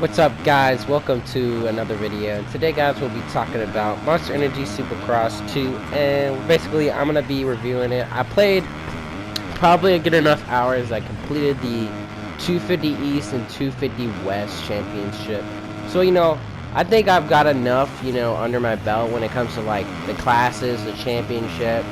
What's up, guys? Welcome to another video. And today, guys, we'll be talking about Monster Energy Supercross 2, and basically I'm gonna be reviewing it. I played probably a good enough hours. I completed the 250 East and 250 West championship, so I think I've got enough under my belt when it comes to like the classes, the championship,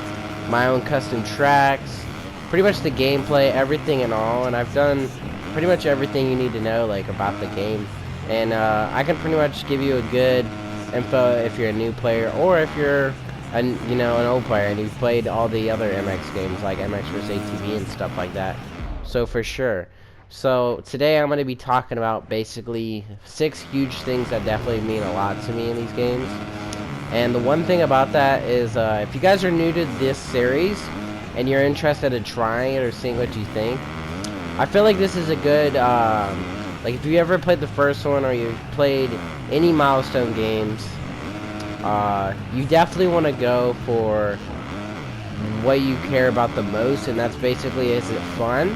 my own custom tracks, pretty much the gameplay, everything and all. And I've done pretty much everything you need to know like about the game. And I can pretty much give you a good info if you're a new player, or if you're an old player and you've played all the other MX games like MX vs ATV and stuff like that. So for sure. So today I'm going to be talking about basically 6 huge things that definitely mean a lot to me in these games. And the one thing about that is if you guys are new to this series and you're interested in trying it or seeing what you think, I feel like this is a good like if you ever played the first one or you played any milestone games, you definitely want to go for what you care about the most, and that's basically, is it fun?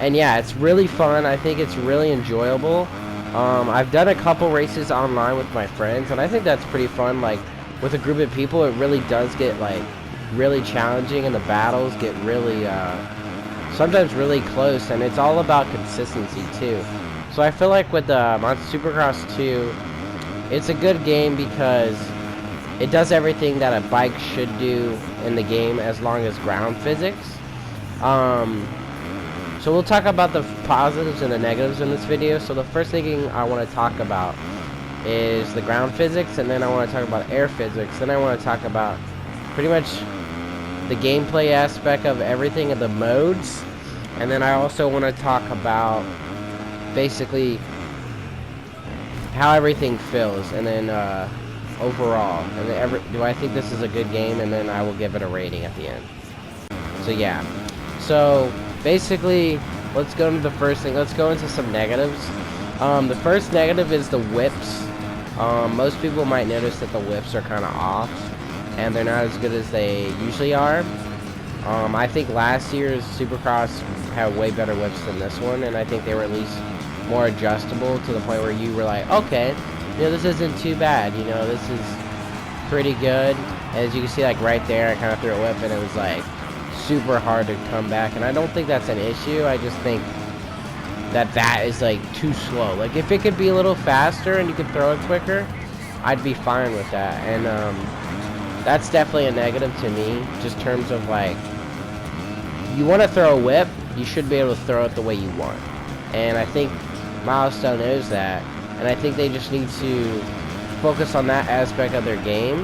And yeah, it's really fun. I think it's really enjoyable. I've done a couple races online with my friends, and I think that's pretty fun. Like with a group of people, it really does get like really challenging, and the battles get really sometimes really close, and it's all about consistency too. So I feel like with Monster Supercross 2, it's a good game because it does everything that a bike should do in the game, as long as ground physics. So we'll talk about the positives and the negatives in this video. So the first thing I want to talk about is the ground physics, and then I want to talk about air physics, then I want to talk about pretty much the gameplay aspect of everything of the modes, and then I also want to talk about basically how everything feels, and then overall, and then do I think this is a good game, and then I will give it a rating at the end. So yeah, so basically let's go into the first thing. Let's go into some negatives. The first negative is the whips. Most people might notice that the whips are kind of off, and they're not as good as they usually are. I think last year's Supercross had way better whips than this one, and I think they were at least more adjustable to the point where you were like, okay, this isn't too bad, this is pretty good. As you can see, like right there, I kind of threw a whip and it was like super hard to come back, and I don't think that's an issue. I just think that is like too slow. Like if it could be a little faster and you could throw it quicker, I'd be fine with that. And that's definitely a negative to me, just in terms of like, you want to throw a whip, you should be able to throw it the way you want. And I think Milestone knows that, and I think they just need to focus on that aspect of their game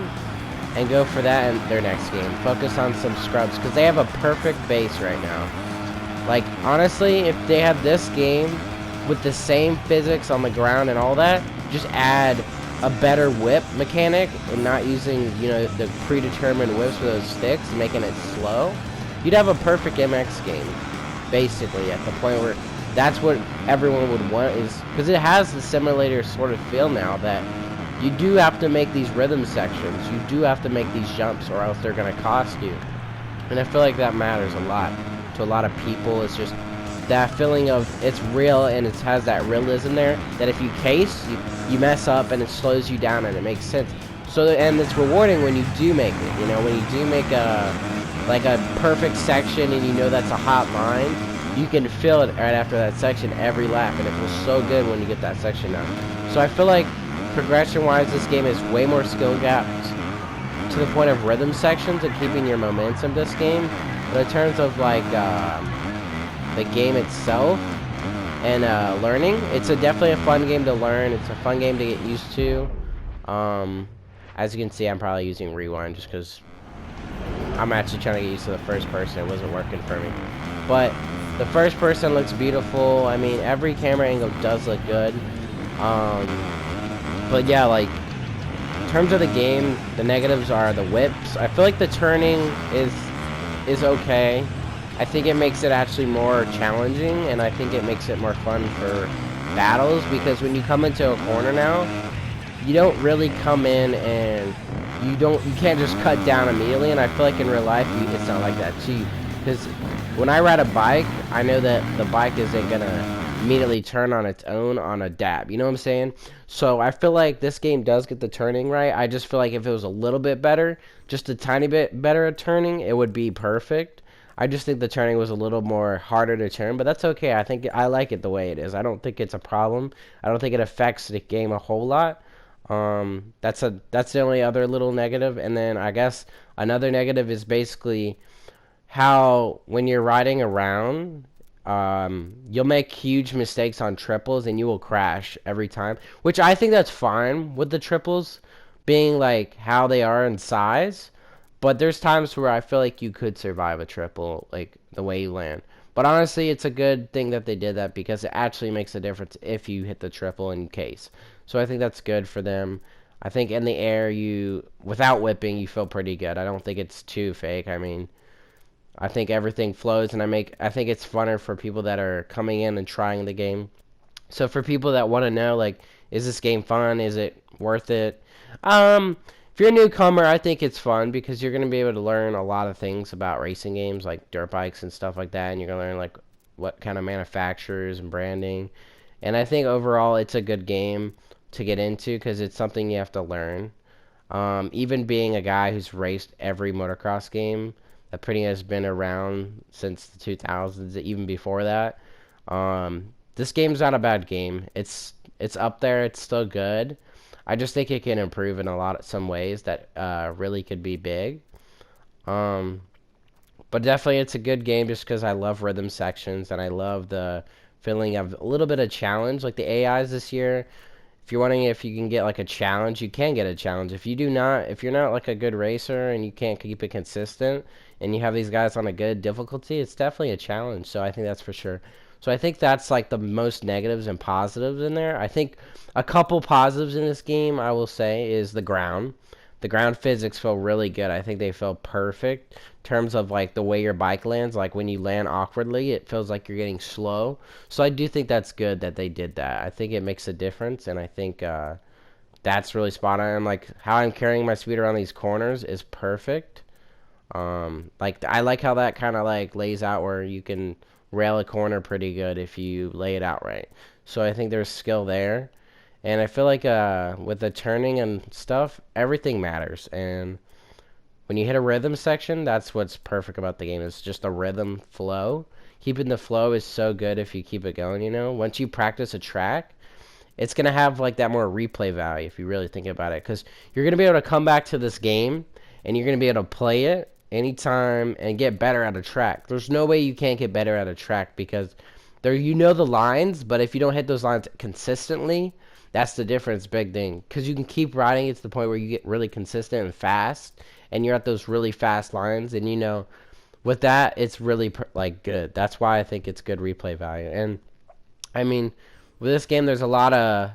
and go for that in their next game. Focus on some scrubs, because they have a perfect base right now. Like honestly, if they have this game with the same physics on the ground and all that, just add a better whip mechanic and not using the predetermined whips with those sticks, making it slow, you'd have a perfect MX game basically, at the point where that's what everyone would want, is because it has the simulator sort of feel now, that you do have to make these rhythm sections, you do have to make these jumps, or else they're going to cost you. And I feel like that matters a lot to a lot of people. It's just that feeling of it's real, and it has that realism there, that if you case, you mess up and it slows you down and it makes sense. So, and it's rewarding when you do make it, when you do make a perfect section, and that's a hot line, you can feel it right after that section every lap, and it feels so good when you get that section done. So I feel like progression wise, this game is way more skill gaps to the point of rhythm sections and keeping your momentum this game. But in terms of like the game itself and learning, it's definitely a fun game to learn. It's a fun game to get used to. As you can see, I'm probably using rewind just because I'm actually trying to get used to the first person. It wasn't working for me. But the first person looks beautiful. I mean, every camera angle does look good. But yeah, like in terms of the game, the negatives are the whips. I feel like the turning is okay. I think it makes it actually more challenging, and I think it makes it more fun for battles, because when you come into a corner now, you don't really come in and you can't just cut down immediately. And I feel like in real life it's not like that too, because when I ride a bike, I know that the bike isn't gonna immediately turn on its own on a dab. You know what I'm saying? So I feel like this game does get the turning right. I just feel like if it was a little bit better, just a tiny bit better at turning, it would be perfect. I just think the turning was a little more harder to turn, but that's okay. I think I like it the way it is. I don't think it's a problem. I don't think it affects the game a whole lot. That's the only other little negative. And then I guess another negative is basically how when you're riding around, you'll make huge mistakes on triples and you will crash every time. Which I think that's fine with the triples being like how they are in size. But there's times where I feel like you could survive a triple, like the way you land. But honestly, it's a good thing that they did that because it actually makes a difference if you hit the triple in case. So I think that's good for them. I think in the air, without whipping, you feel pretty good. I don't think it's too fake. I mean, I think everything flows, and I think it's funner for people that are coming in and trying the game. So for people that want to know, like, is this game fun? Is it worth it? If you're a newcomer, I think it's fun because you're going to be able to learn a lot of things about racing games, like dirt bikes and stuff like that, and you're going to learn like what kind of manufacturers and branding. And I think overall, it's a good game to get into because it's something you have to learn. Even being a guy who's raced every motocross game that pretty much has been around since the 2000s, even before that. This game's not a bad game. It's up there. It's still good. I just think it can improve in some ways that really could be big. But definitely it's a good game just because I love rhythm sections and I love the feeling of a little bit of challenge. Like the AIs this year, if you're wondering if you can get like a challenge, you can get a challenge. If you're not like a good racer and you can't keep it consistent and you have these guys on a good difficulty, it's definitely a challenge. So I think that's for sure. So I think that's like the most negatives and positives in there. I think a couple positives in this game I will say is the ground. The ground physics feel really good. I think they feel perfect in terms of like the way your bike lands. Like when you land awkwardly, it feels like you're getting slow. So I do think that's good that they did that. I think it makes a difference, and I think that's really spot on. And like how I'm carrying my speed around these corners is perfect. Like I like how that kind of like lays out where you can rail a corner pretty good if you lay it out right. So I think there's skill there. And I feel like with the turning and stuff, everything matters. And when you hit a rhythm section, that's what's perfect about the game. It's just a rhythm flow. Keeping the flow is so good if you keep it going, you know. Once you practice a track, it's going to have like that more replay value if you really think about it. Because you're going to be able to come back to this game and you're going to be able to play it anytime and get better at a track. There's no way you can't get better at a track because you know the lines, but if you don't hit those lines consistently, that's the difference, big thing. Because you can keep riding it to the point where you get really consistent and fast, and you're at those really fast lines, and you know, with that, it's really like good. That's why I think it's good replay value. And I mean, with this game, there's a lot of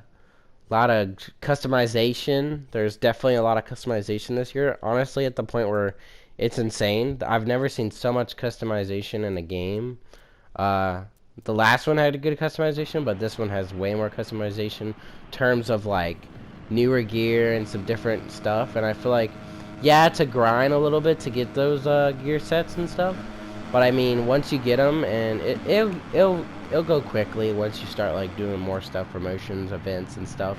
customization. There's definitely a lot of customization this year. Honestly, at the point where it's insane. I've never seen so much customization in a game. The last one had a good customization, but this one has way more customization in terms of like newer gear and some different stuff. And I feel like, yeah, it's a grind a little bit to get those gear sets and stuff. But I mean, once you get them, and it'll go quickly once you start like doing more stuff, promotions, events, and stuff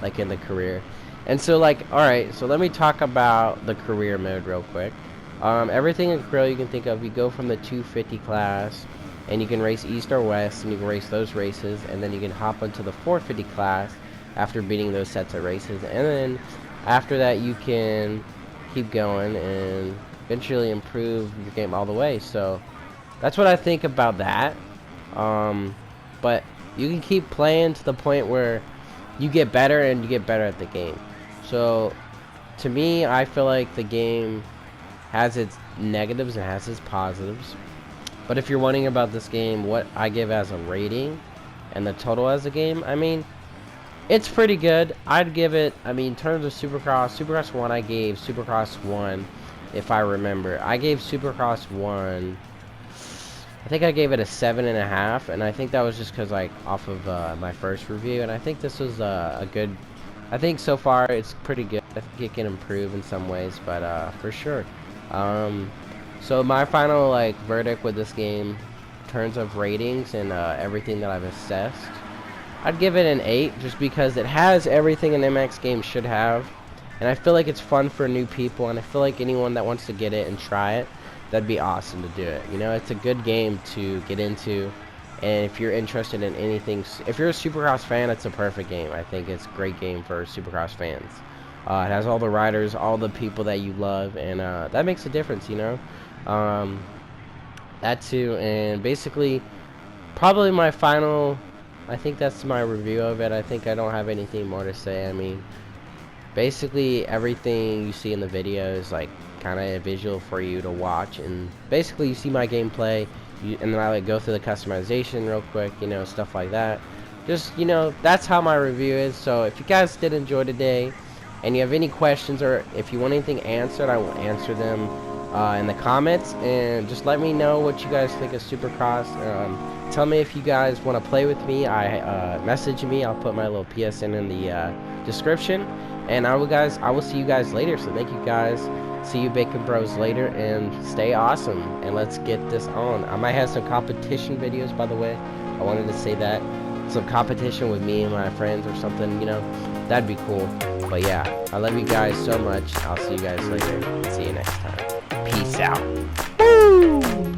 like in the career. And so like, all right, so let me talk about the career mode real quick. Everything in career you can think of, you go from the 250 class. And you can race east or west, and you can race those races, and then you can hop into the 450 class after beating those sets of races. And then after that, you can keep going and eventually improve your game all the way. So that's what I think about that. But you can keep playing to the point where you get better and you get better at the game. So to me, I feel like the game has its negatives and has its positives. But if you're wondering about this game, what I give as a rating and the total as a game, I mean, it's pretty good. I'd give it, I mean, in terms of Supercross 1, I gave Supercross 1, if I remember. I gave Supercross 1, I think I gave it a 7.5, and I think that was just because, like, off of my first review, and I think this was a good, I think so far it's pretty good. I think it can improve in some ways, but for sure. So my final like verdict with this game terms of ratings and everything that I've assessed, I'd give it an 8, just because it has everything an MX game should have, and I feel like it's fun for new people, and I feel like anyone that wants to get it and try it, that'd be awesome to do it. You know, it's a good game to get into, and if you're interested in anything, if you're a Supercross fan, it's a perfect game. I think it's a great game for Supercross fans. It has all the riders, all the people that you love, and that makes a difference, you know. That too, and basically, probably my final, I think that's my review of it. I think I don't have anything more to say. I mean, basically everything you see in the video is like kind of a visual for you to watch, and basically you see my gameplay, and then I like go through the customization real quick, you know, stuff like that. Just, you know, that's how my review is. So if you guys did enjoy today, and you have any questions, or if you want anything answered, I will answer them in the comments, and just let me know what you guys think of Supercross. Tell me if you guys want to play with me. Message me. I'll put my little PSN in the description, and I will see you guys later. So thank you guys. See you Bacon Bros later, and stay awesome, and let's get this on. I might have some competition videos, by the way. I wanted to say that, some competition with me and my friends or something, you know, that'd be cool. But yeah, I love you guys so much. I'll see you guys later. See you next time. Peace out. Woo!